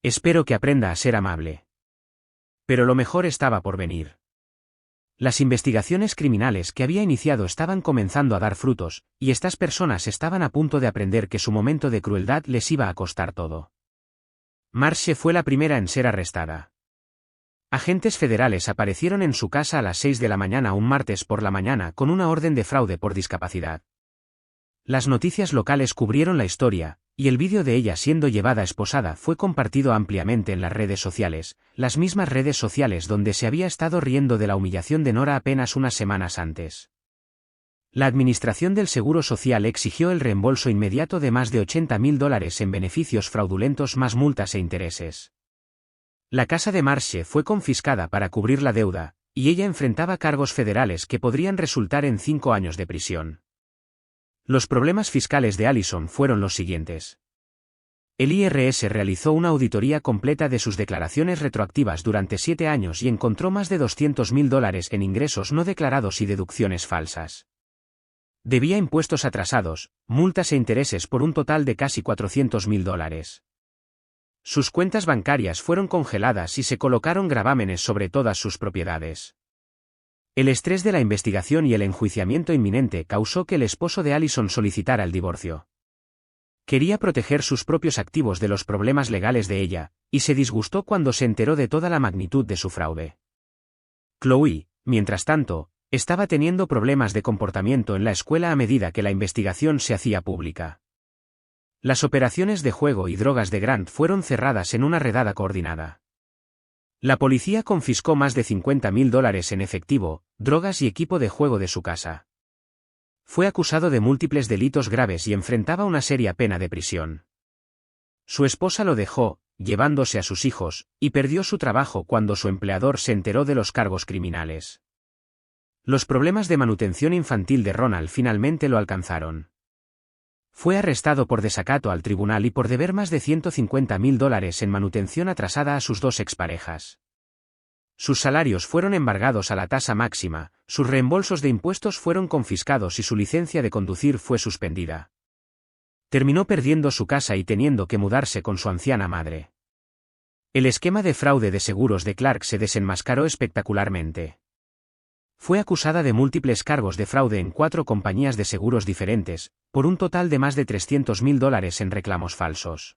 Espero que aprenda a ser amable. Pero lo mejor estaba por venir. Las investigaciones criminales que había iniciado estaban comenzando a dar frutos, y estas personas estaban a punto de aprender que su momento de crueldad les iba a costar todo. Marcie fue la primera en ser arrestada. Agentes federales aparecieron en su casa a las 6 de la mañana un martes por la mañana con una orden de fraude por discapacidad. Las noticias locales cubrieron la historia, y el vídeo de ella siendo llevada esposada fue compartido ampliamente en las redes sociales, las mismas redes sociales donde se había estado riendo de la humillación de Nora apenas unas semanas antes. La Administración del Seguro Social exigió el reembolso inmediato de más de $80.000 en beneficios fraudulentos más multas e intereses. La casa de Marcie fue confiscada para cubrir la deuda, y ella enfrentaba cargos federales que podrían resultar en 5 años de prisión. Los problemas fiscales de Allison fueron los siguientes. El IRS realizó una auditoría completa de sus declaraciones retroactivas durante 7 años y encontró más de $200.000 en ingresos no declarados y deducciones falsas. Debía impuestos atrasados, multas e intereses por un total de casi $400.000. Sus cuentas bancarias fueron congeladas y se colocaron gravámenes sobre todas sus propiedades. El estrés de la investigación y el enjuiciamiento inminente causó que el esposo de Allison solicitara el divorcio. Quería proteger sus propios activos de los problemas legales de ella, y se disgustó cuando se enteró de toda la magnitud de su fraude. Chloe, mientras tanto, estaba teniendo problemas de comportamiento en la escuela a medida que la investigación se hacía pública. Las operaciones de juego y drogas de Grant fueron cerradas en una redada coordinada. La policía confiscó más de $50.000 en efectivo, drogas y equipo de juego de su casa. Fue acusado de múltiples delitos graves y enfrentaba una seria pena de prisión. Su esposa lo dejó, llevándose a sus hijos, y perdió su trabajo cuando su empleador se enteró de los cargos criminales. Los problemas de manutención infantil de Ronald finalmente lo alcanzaron. Fue arrestado por desacato al tribunal y por deber más de $150.000 en manutención atrasada a sus 2 exparejas. Sus salarios fueron embargados a la tasa máxima, sus reembolsos de impuestos fueron confiscados y su licencia de conducir fue suspendida. Terminó perdiendo su casa y teniendo que mudarse con su anciana madre. El esquema de fraude de seguros de Clark se desenmascaró espectacularmente. Fue acusada de múltiples cargos de fraude en 4 compañías de seguros diferentes, por un total de más de $300.000 en reclamos falsos.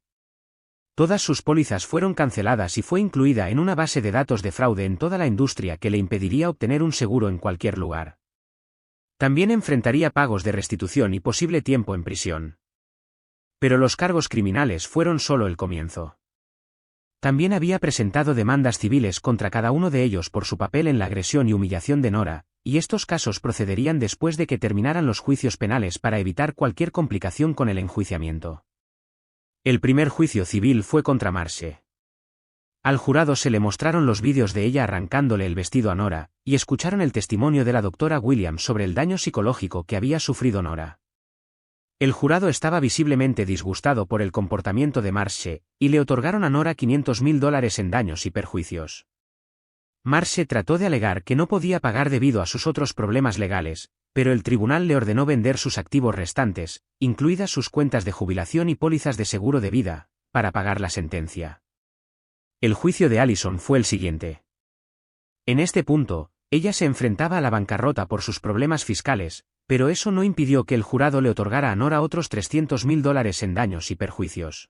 Todas sus pólizas fueron canceladas y fue incluida en una base de datos de fraude en toda la industria que le impediría obtener un seguro en cualquier lugar. También enfrentaría pagos de restitución y posible tiempo en prisión. Pero los cargos criminales fueron solo el comienzo. También había presentado demandas civiles contra cada uno de ellos por su papel en la agresión y humillación de Nora, y estos casos procederían después de que terminaran los juicios penales para evitar cualquier complicación con el enjuiciamiento. El primer juicio civil fue contra Marcie. Al jurado se le mostraron los vídeos de ella arrancándole el vestido a Nora, y escucharon el testimonio de la doctora Williams sobre el daño psicológico que había sufrido Nora. El jurado estaba visiblemente disgustado por el comportamiento de Marcie, y le otorgaron a Nora $500.000 en daños y perjuicios. Marcie trató de alegar que no podía pagar debido a sus otros problemas legales, pero el tribunal le ordenó vender sus activos restantes, incluidas sus cuentas de jubilación y pólizas de seguro de vida, para pagar la sentencia. El juicio de Allison fue el siguiente. En este punto, ella se enfrentaba a la bancarrota por sus problemas fiscales, pero eso no impidió que el jurado le otorgara a Nora otros $300.000 en daños y perjuicios.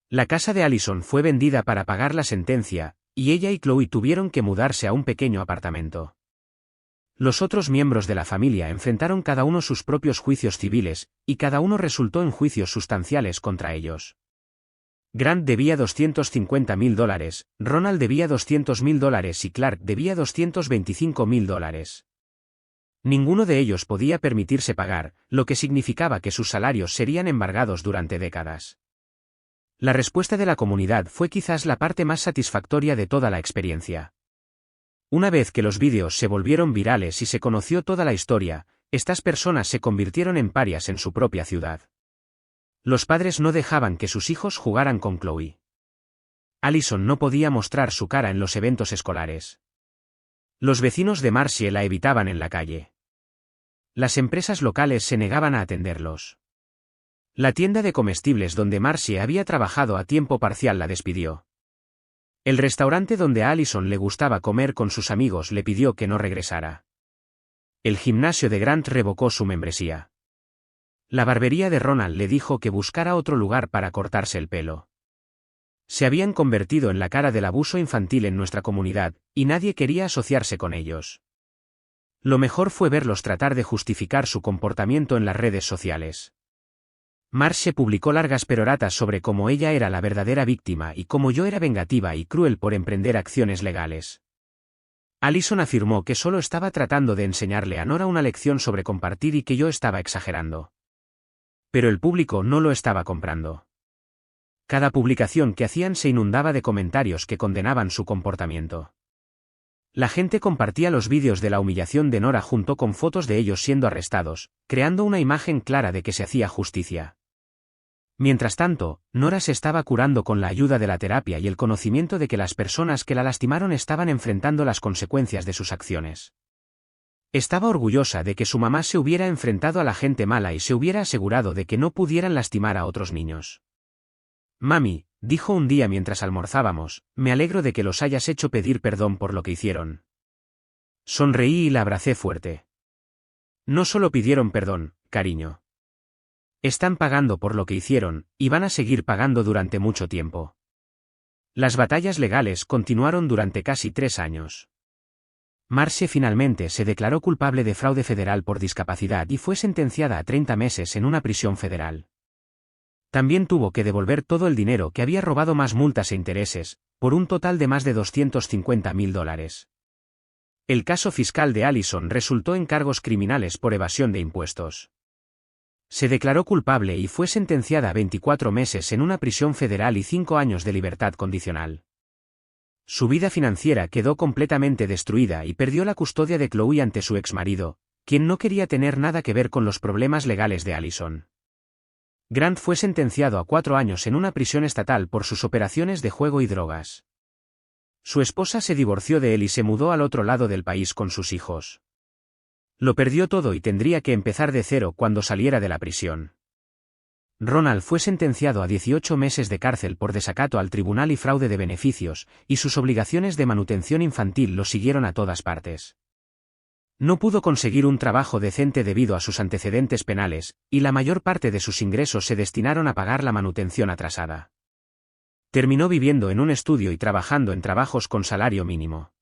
La casa de Allison fue vendida para pagar la sentencia, y ella y Chloe tuvieron que mudarse a un pequeño apartamento. Los otros miembros de la familia enfrentaron cada uno sus propios juicios civiles, y cada uno resultó en juicios sustanciales contra ellos. Grant debía $250.000, Ronald debía $200.000 y Clark debía $225.000. Ninguno de ellos podía permitirse pagar, lo que significaba que sus salarios serían embargados durante décadas. La respuesta de la comunidad fue quizás la parte más satisfactoria de toda la experiencia. Una vez que los vídeos se volvieron virales y se conoció toda la historia, estas personas se convirtieron en parias en su propia ciudad. Los padres no dejaban que sus hijos jugaran con Chloe. Allison no podía mostrar su cara en los eventos escolares. Los vecinos de Marcie la evitaban en la calle. Las empresas locales se negaban a atenderlos. La tienda de comestibles donde Marcie había trabajado a tiempo parcial la despidió. El restaurante donde a Allison le gustaba comer con sus amigos le pidió que no regresara. El gimnasio de Grant revocó su membresía. La barbería de Ronald le dijo que buscara otro lugar para cortarse el pelo. Se habían convertido en la cara del abuso infantil en nuestra comunidad, y nadie quería asociarse con ellos. Lo mejor fue verlos tratar de justificar su comportamiento en las redes sociales. Marcie publicó largas peroratas sobre cómo ella era la verdadera víctima y cómo yo era vengativa y cruel por emprender acciones legales. Allison afirmó que solo estaba tratando de enseñarle a Nora una lección sobre compartir y que yo estaba exagerando. Pero el público no lo estaba comprando. Cada publicación que hacían se inundaba de comentarios que condenaban su comportamiento. La gente compartía los vídeos de la humillación de Nora junto con fotos de ellos siendo arrestados, creando una imagen clara de que se hacía justicia. Mientras tanto, Nora se estaba curando con la ayuda de la terapia y el conocimiento de que las personas que la lastimaron estaban enfrentando las consecuencias de sus acciones. Estaba orgullosa de que su mamá se hubiera enfrentado a la gente mala y se hubiera asegurado de que no pudieran lastimar a otros niños. Mami, dijo un día mientras almorzábamos, me alegro de que los hayas hecho pedir perdón por lo que hicieron. Sonreí y la abracé fuerte. No solo pidieron perdón, cariño. Están pagando por lo que hicieron, y van a seguir pagando durante mucho tiempo. Las batallas legales continuaron durante casi 3 años. Marcie finalmente se declaró culpable de fraude federal por discapacidad y fue sentenciada a 30 meses en una prisión federal. También tuvo que devolver todo el dinero que había robado más multas e intereses, por un total de más de $250.000. El caso fiscal de Allison resultó en cargos criminales por evasión de impuestos. Se declaró culpable y fue sentenciada a 24 meses en una prisión federal y 5 años de libertad condicional. Su vida financiera quedó completamente destruida y perdió la custodia de Chloe ante su exmarido, quien no quería tener nada que ver con los problemas legales de Allison. Grant fue sentenciado a 4 años en una prisión estatal por sus operaciones de juego y drogas. Su esposa se divorció de él y se mudó al otro lado del país con sus hijos. Lo perdió todo y tendría que empezar de cero cuando saliera de la prisión. Ronald fue sentenciado a 18 meses de cárcel por desacato al tribunal y fraude de beneficios, y sus obligaciones de manutención infantil lo siguieron a todas partes. No pudo conseguir un trabajo decente debido a sus antecedentes penales, y la mayor parte de sus ingresos se destinaron a pagar la manutención atrasada. Terminó viviendo en un estudio y trabajando en trabajos con salario mínimo.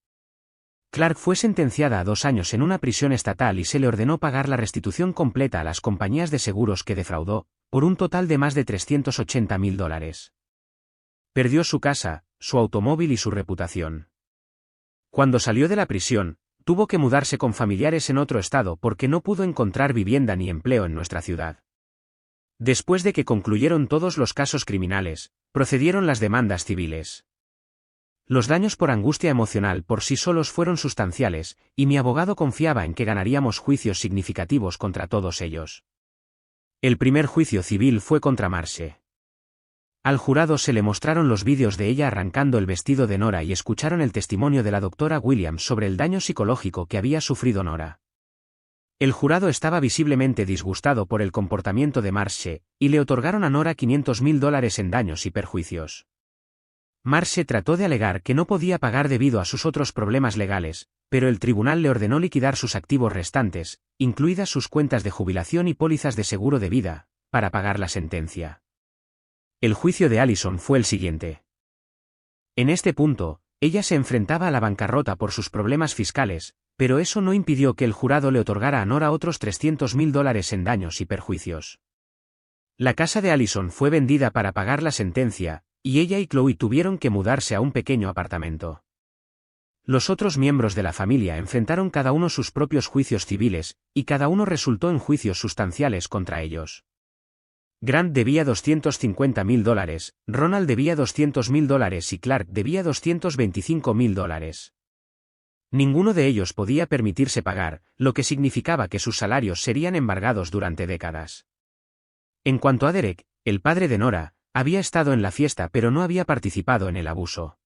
Clark fue sentenciada a 2 años en una prisión estatal y se le ordenó pagar la restitución completa a las compañías de seguros que defraudó, por un total de más de $380.000. Perdió su casa, su automóvil y su reputación. Cuando salió de la prisión, tuvo que mudarse con familiares en otro estado porque no pudo encontrar vivienda ni empleo en nuestra ciudad. Después de que concluyeron todos los casos criminales, procedieron las demandas civiles. Los daños por angustia emocional por sí solos fueron sustanciales, y mi abogado confiaba en que ganaríamos juicios significativos contra todos ellos. El primer juicio civil fue contra Marcie. Al jurado se le mostraron los vídeos de ella arrancando el vestido de Nora y escucharon el testimonio de la doctora Williams sobre el daño psicológico que había sufrido Nora. El jurado estaba visiblemente disgustado por el comportamiento de Marcie, y le otorgaron a Nora $500.000 en daños y perjuicios. Marcie trató de alegar que no podía pagar debido a sus otros problemas legales, pero el tribunal le ordenó liquidar sus activos restantes, incluidas sus cuentas de jubilación y pólizas de seguro de vida, para pagar la sentencia. El juicio de Allison fue el siguiente. En este punto, ella se enfrentaba a la bancarrota por sus problemas fiscales, pero eso no impidió que el jurado le otorgara a Nora otros $300.000 en daños y perjuicios. La casa de Allison fue vendida para pagar la sentencia, y ella y Chloe tuvieron que mudarse a un pequeño apartamento. Los otros miembros de la familia enfrentaron cada uno sus propios juicios civiles, y cada uno resultó en juicios sustanciales contra ellos. Grant debía $250.000, Ronald debía $200.000 y Clark debía $225.000. Ninguno de ellos podía permitirse pagar, lo que significaba que sus salarios serían embargados durante décadas. En cuanto a Derek, el padre de Nora, había estado en la fiesta pero no había participado en el abuso.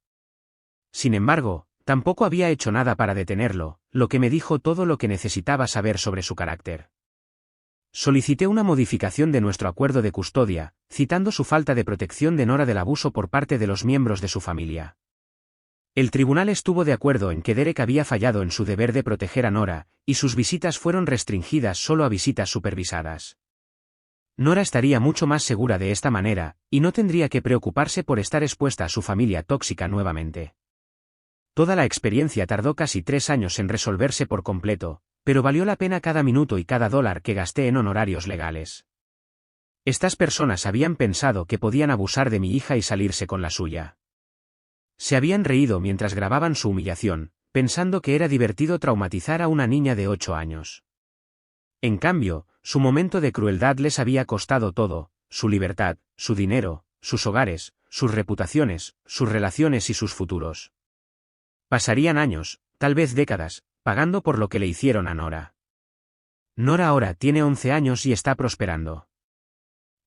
Sin embargo, tampoco había hecho nada para detenerlo, lo que me dijo todo lo que necesitaba saber sobre su carácter. Solicité una modificación de nuestro acuerdo de custodia, citando su falta de protección de Nora del abuso por parte de los miembros de su familia. El tribunal estuvo de acuerdo en que Derek había fallado en su deber de proteger a Nora, y sus visitas fueron restringidas solo a visitas supervisadas. Nora estaría mucho más segura de esta manera, y no tendría que preocuparse por estar expuesta a su familia tóxica nuevamente. Toda la experiencia tardó casi 3 años en resolverse por completo, pero valió la pena cada minuto y cada dólar que gasté en honorarios legales. Estas personas habían pensado que podían abusar de mi hija y salirse con la suya. Se habían reído mientras grababan su humillación, pensando que era divertido traumatizar a una niña de 8 años. En cambio, su momento de crueldad les había costado todo: su libertad, su dinero, sus hogares, sus reputaciones, sus relaciones y sus futuros. Pasarían años, tal vez décadas, pagando por lo que le hicieron a Nora. Nora ahora tiene 11 años y está prosperando.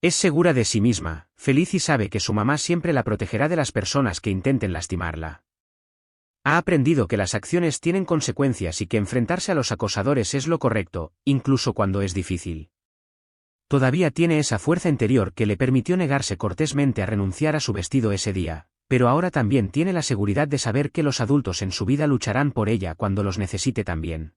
Es segura de sí misma, feliz y sabe que su mamá siempre la protegerá de las personas que intenten lastimarla. Ha aprendido que las acciones tienen consecuencias y que enfrentarse a los acosadores es lo correcto, incluso cuando es difícil. Todavía tiene esa fuerza interior que le permitió negarse cortésmente a renunciar a su vestido ese día, pero ahora también tiene la seguridad de saber que los adultos en su vida lucharán por ella cuando los necesite también.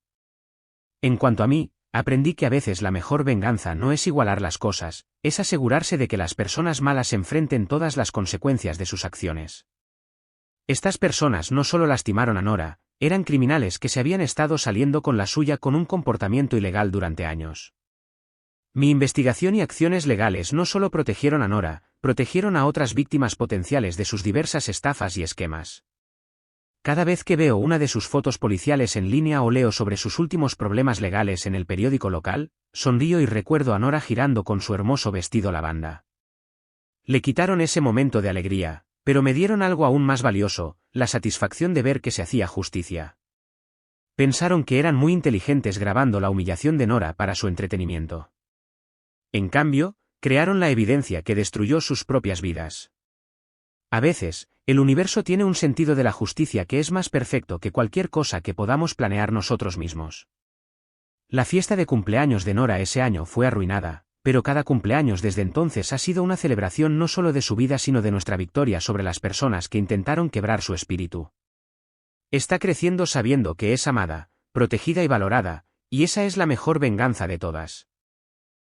En cuanto a mí, aprendí que a veces la mejor venganza no es igualar las cosas, es asegurarse de que las personas malas enfrenten todas las consecuencias de sus acciones. Estas personas no solo lastimaron a Nora, eran criminales que se habían estado saliendo con la suya con un comportamiento ilegal durante años. Mi investigación y acciones legales no solo protegieron a Nora, protegieron a otras víctimas potenciales de sus diversas estafas y esquemas. Cada vez que veo una de sus fotos policiales en línea o leo sobre sus últimos problemas legales en el periódico local, sonrío y recuerdo a Nora girando con su hermoso vestido lavanda. Le quitaron ese momento de alegría, pero me dieron algo aún más valioso: la satisfacción de ver que se hacía justicia. Pensaron que eran muy inteligentes grabando la humillación de Nora para su entretenimiento. En cambio, crearon la evidencia que destruyó sus propias vidas. A veces, el universo tiene un sentido de la justicia que es más perfecto que cualquier cosa que podamos planear nosotros mismos. La fiesta de cumpleaños de Nora ese año fue arruinada, pero cada cumpleaños desde entonces ha sido una celebración no solo de su vida sino de nuestra victoria sobre las personas que intentaron quebrar su espíritu. Está creciendo sabiendo que es amada, protegida y valorada, y esa es la mejor venganza de todas.